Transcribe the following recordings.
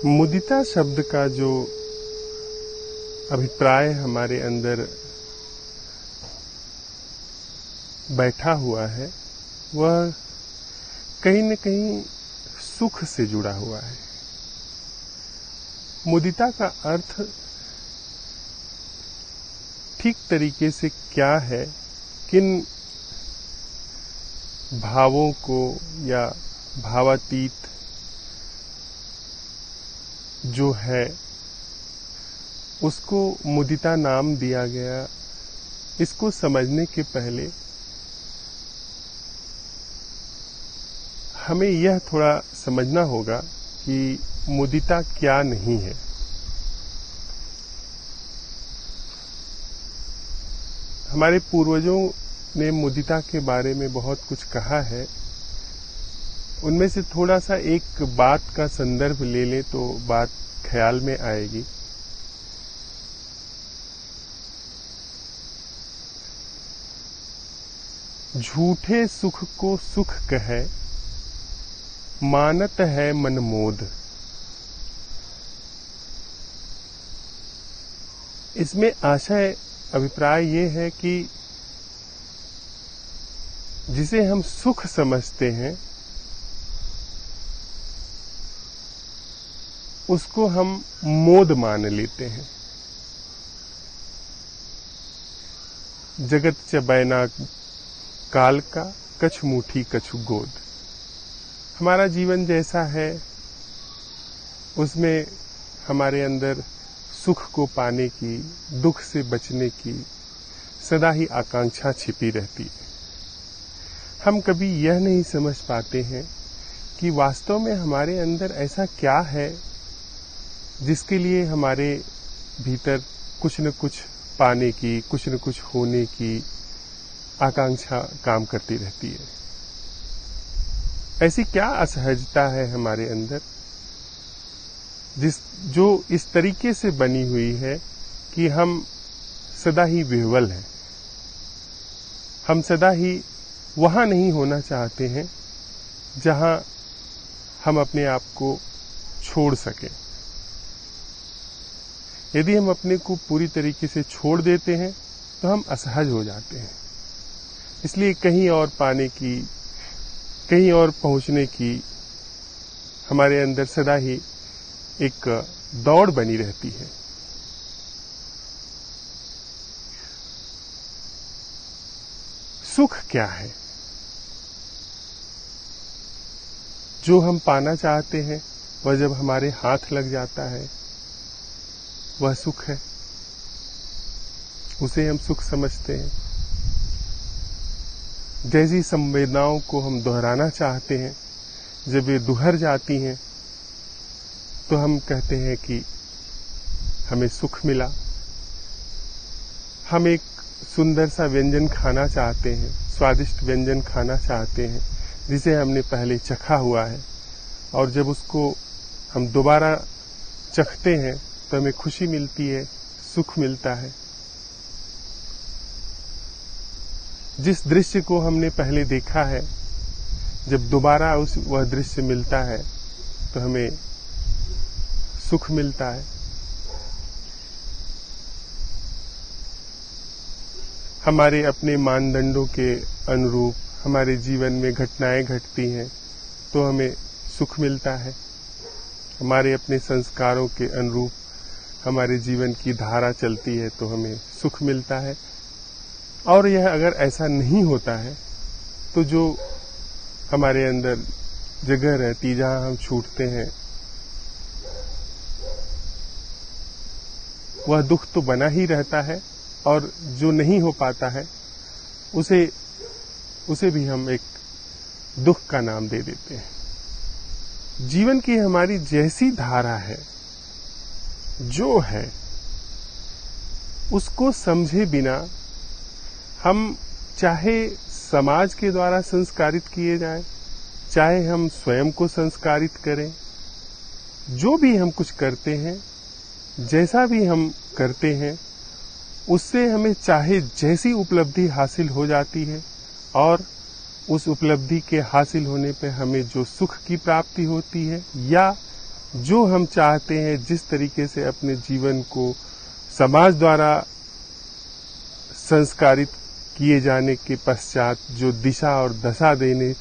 मुदिता शब्द का जो अभिप्राय हमारे अंदर बैठा हुआ है वह कहीं न कहीं सुख से जुड़ा हुआ है। मुदिता का अर्थ ठीक तरीके से क्या है, किन भावों को या भावातीत जो है उसको मुदिता नाम दिया गया, इसको समझने के पहले हमें यह थोड़ा समझना होगा कि मुदिता क्या नहीं है। हमारे पूर्वजों ने मुदिता के बारे में बहुत कुछ कहा है। उनमें से थोड़ा सा एक बात का संदर्भ ले लें तो बात ख्याल में आएगी। झूठे सुख को सुख कहे, मानत है मनमोद। इसमें आशय अभिप्राय ये है कि जिसे हम सुख समझते हैं उसको हम मोद मान लेते हैं। जगत च बैना काल का, कछु मुठी कछु गोद। हमारा जीवन जैसा है उसमें हमारे अंदर सुख को पाने की, दुख से बचने की सदा ही आकांक्षा छिपी रहती है। हम कभी यह नहीं समझ पाते हैं कि वास्तव में हमारे अंदर ऐसा क्या है जिसके लिए हमारे भीतर कुछ न कुछ पाने की, कुछ न कुछ होने की आकांक्षा काम करती रहती है। ऐसी क्या असहजता है हमारे अंदर जो इस तरीके से बनी हुई है कि हम सदा ही विह्वल हैं। हम सदा ही वहां नहीं होना चाहते हैं जहां हम अपने आप को छोड़ सकें। यदि हम अपने को पूरी तरीके से छोड़ देते हैं तो हम असहज हो जाते हैं। इसलिए कहीं और पाने की, कहीं और पहुंचने की हमारे अंदर सदा ही एक दौड़ बनी रहती है। सुख क्या है? जो हम पाना चाहते हैं वह जब हमारे हाथ लग जाता है वह सुख है, उसे हम सुख समझते हैं। जैसी संवेदनाओं को हम दोहराना चाहते हैं, जब वे दुहर जाती हैं तो हम कहते हैं कि हमें सुख मिला। हम एक सुंदर सा व्यंजन खाना चाहते हैं, स्वादिष्ट व्यंजन खाना चाहते हैं जिसे हमने पहले चखा हुआ है, और जब उसको हम दोबारा चखते हैं तो हमें खुशी मिलती है, सुख मिलता है। जिस दृश्य को हमने पहले देखा है, जब दोबारा वह दृश्य मिलता है तो हमें सुख मिलता है। हमारे अपने मानदंडों के अनुरूप हमारे जीवन में घटनाएं घटती हैं तो हमें सुख मिलता है। हमारे अपने संस्कारों के अनुरूप हमारे जीवन की धारा चलती है तो हमें सुख मिलता है। और यह अगर ऐसा नहीं होता है तो जो हमारे अंदर जगह रहती जहां हम छूटते हैं वह दुख तो बना ही रहता है, और जो नहीं हो पाता है उसे भी हम एक दुख का नाम दे देते हैं। जीवन की हमारी जैसी धारा है, जो है, उसको समझे बिना हम चाहे समाज के द्वारा संस्कारित किए जाएं, चाहे हम स्वयं को संस्कारित करें, जो भी हम कुछ करते हैं, जैसा भी हम करते हैं, उससे हमें चाहे जैसी उपलब्धि हासिल हो जाती है, और उस उपलब्धि के हासिल होने पे हमें जो सुख की प्राप्ति होती है, या जो हम चाहते हैं, जिस तरीके से अपने जीवन को समाज द्वारा संस्कारित किए जाने के पश्चात जो दिशा और दशा देने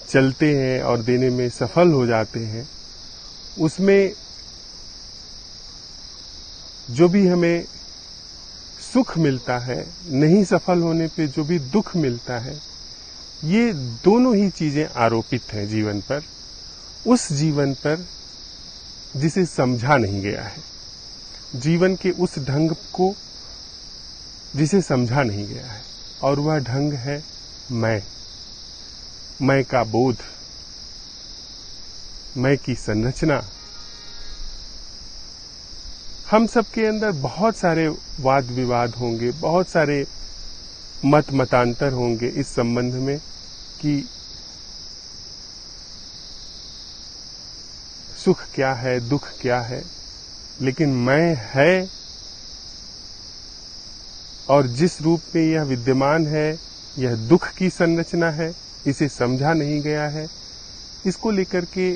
चलते हैं और देने में सफल हो जाते हैं, उसमें जो भी हमें सुख मिलता है, नहीं सफल होने पे जो भी दुख मिलता है, ये दोनों ही चीजें आरोपित हैं जीवन पर, उस जीवन पर जिसे समझा नहीं गया है, जीवन के उस ढंग को जिसे समझा नहीं गया है। और वह ढंग है मैं का बोध, मैं की संरचना। हम सबके अंदर बहुत सारे वाद विवाद होंगे, बहुत सारे मतांतर होंगे इस संबंध में कि सुख क्या है, दुख क्या है, लेकिन मैं है और जिस रूप में यह विद्यमान है, यह दुख की संरचना है, इसे समझा नहीं गया है। इसको लेकर के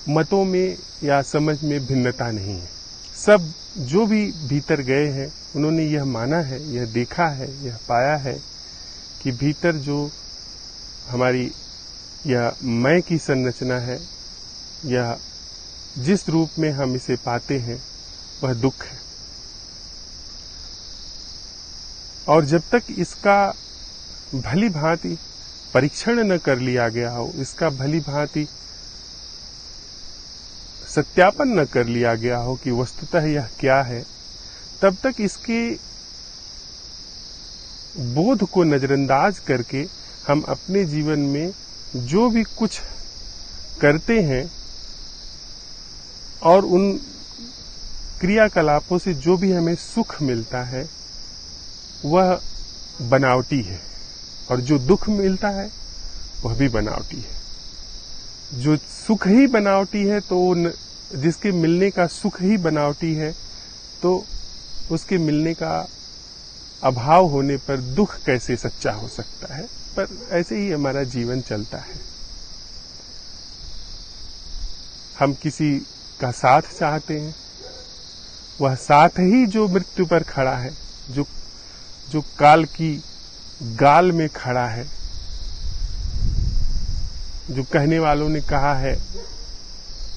मतों में या समझ में भिन्नता नहीं है। सब जो भी भीतर गए हैं, उन्होंने यह माना है, यह देखा है, यह पाया है कि भीतर जो हमारी यह मैं की संरचना है, यह जिस रूप में हम इसे पाते हैं, वह दुख है। और जब तक इसका भली भांति परीक्षण न कर लिया गया हो, इसका भली भांति सत्यापन न कर लिया गया हो कि वस्तुतः यह क्या है, तब तक इसके बोध को नजरअंदाज करके हम अपने जीवन में जो भी कुछ करते हैं और उन क्रियाकलापों से जो भी हमें सुख मिलता है, वह बनावटी है, और जो दुख मिलता है वह भी बनावटी है। जो सुख ही बनावटी है, तो जिसके मिलने का सुख ही बनावटी है, तो उसके मिलने का अभाव होने पर दुख कैसे सच्चा हो सकता है। पर ऐसे ही हमारा जीवन चलता है। हम किसी का साथ चाहते हैं, वह साथ ही जो मृत्यु पर खड़ा है, जो काल की गाल में खड़ा है, जो कहने वालों ने कहा है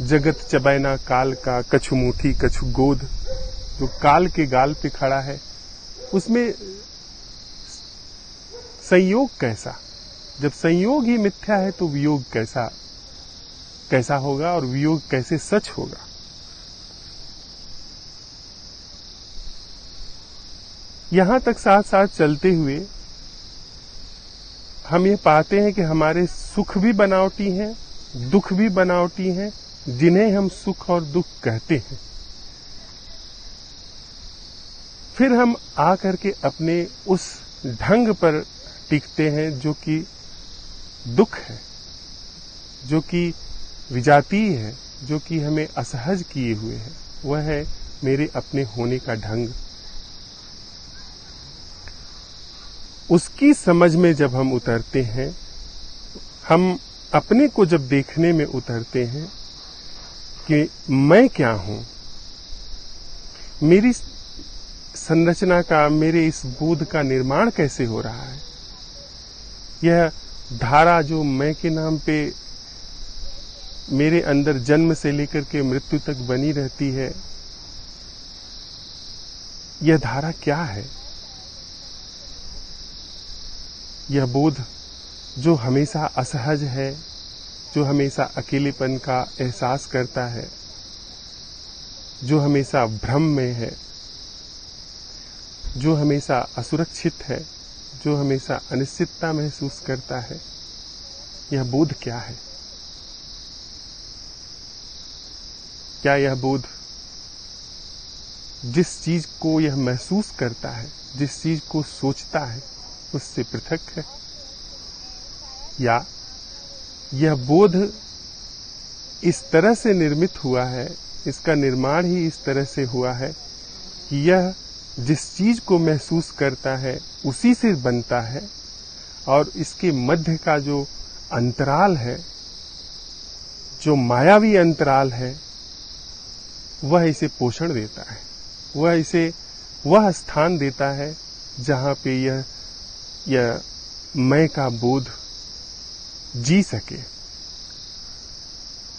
जगत चबैना काल का, कछु मुठी कछु गोद, जो काल के गाल पे खड़ा है, उसमें संयोग कैसा? जब संयोग ही मिथ्या है तो वियोग कैसा होगा, और वियोग कैसे सच होगा? यहां तक साथ साथ चलते हुए हम ये पाते हैं कि हमारे सुख भी बनावटी हैं, दुख भी बनावटी हैं, जिन्हें हम सुख और दुख कहते हैं। फिर हम आकर के अपने उस ढंग पर टिकते हैं जो कि दुख है, जो कि विजातीय है, जो कि हमें असहज किए हुए है। वह है मेरे अपने होने का ढंग। उसकी समझ में जब हम उतरते हैं, हम अपने को जब देखने में उतरते हैं कि मैं क्या हूं, मेरी संरचना का, मेरे इस बोध का निर्माण कैसे हो रहा है। यह धारा जो मैं के नाम पे मेरे अंदर जन्म से लेकर के मृत्यु तक बनी रहती है, यह धारा क्या है? यह बोध जो हमेशा असहज है, जो हमेशा अकेलेपन का एहसास करता है, जो हमेशा भ्रम में है, जो हमेशा असुरक्षित है, जो हमेशा अनिश्चितता महसूस करता है, यह बोध क्या है? क्या यह बोध जिस चीज को यह महसूस करता है, जिस चीज को सोचता है, उससे पृथक है? या यह बोध इस तरह से निर्मित हुआ है, इसका निर्माण ही इस तरह से हुआ है कि यह जिस चीज को महसूस करता है उसी से बनता है, और इसके मध्य का जो अंतराल है, जो मायावी अंतराल है वह इसे पोषण देता है, वह इसे वह स्थान देता है जहां पे यह मैं का बोध जी सके।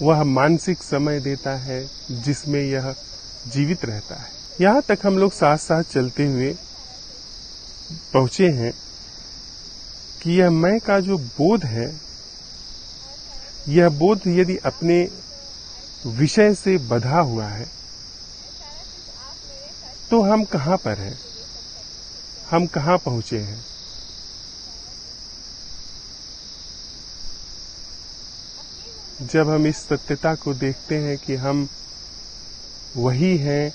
वह मानसिक समय देता है जिसमें यह जीवित रहता है। यहां तक हम लोग साथ साथ चलते हुए पहुंचे हैं कि यह मैं का जो बोध है, यह बोध यदि अपने विषय से बंधा हुआ है तो हम कहां पर हैं, हम कहां पहुंचे हैं। जब हम इस सत्यता को देखते हैं कि हम वही हैं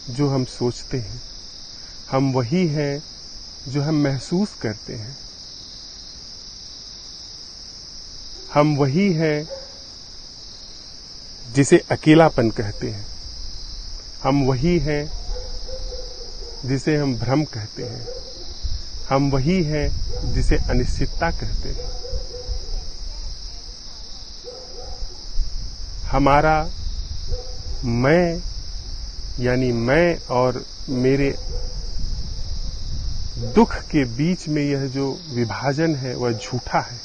जो हम सोचते हैं, हम वही हैं जो हम महसूस करते हैं, हम वही हैं जिसे अकेलापन कहते हैं, हम वही हैं जिसे हम भ्रम कहते हैं, हम वही हैं जिसे अनिश्चितता कहते हैं। हमारा मैं यानी मैं और मेरे दुख के बीच में यह जो विभाजन है वह झूठा है,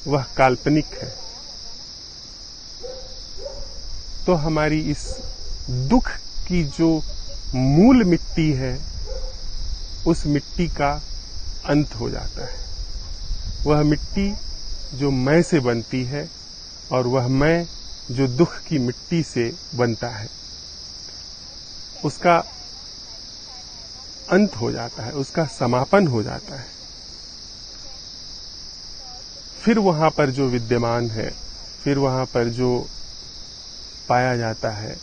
वह काल्पनिक है। तो हमारी इस दुख की जो मूल मिट्टी है उस मिट्टी का अंत हो जाता है। वह मिट्टी जो मैं से बनती है और वह मैं जो दुख की मिट्टी से बनता है, उसका अंत हो जाता है, उसका समापन हो जाता है। फिर वहां पर जो विद्यमान है, फिर वहां पर जो पाया जाता है,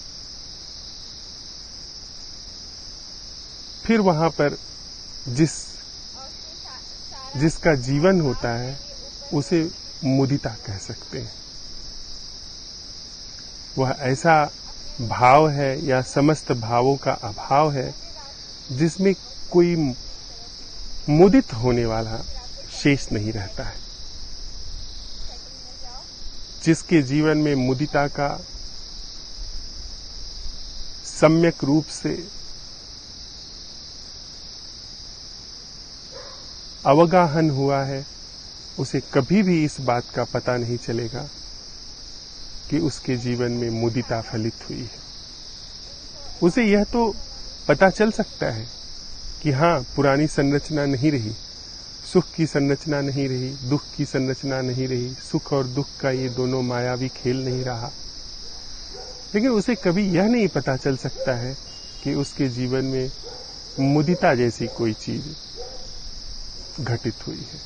फिर वहां पर जिसका जीवन होता है उसे मुदिता कह सकते हैं। वह ऐसा भाव है या समस्त भावों का अभाव है जिसमें कोई मुदित होने वाला शेष नहीं रहता है। जिसके जीवन में मुदिता का सम्यक रूप से अवगाहन हुआ है, उसे कभी भी इस बात का पता नहीं चलेगा कि उसके जीवन में मुदिता फलित हुई है। उसे यह तो पता चल सकता है कि हाँ, पुरानी संरचना नहीं रही, सुख की संरचना नहीं रही, दुख की संरचना नहीं रही, सुख और दुख का ये दोनों मायावी खेल नहीं रहा। लेकिन उसे कभी यह नहीं पता चल सकता है कि उसके जीवन में मुदिता जैसी कोई चीज घटित हुई है।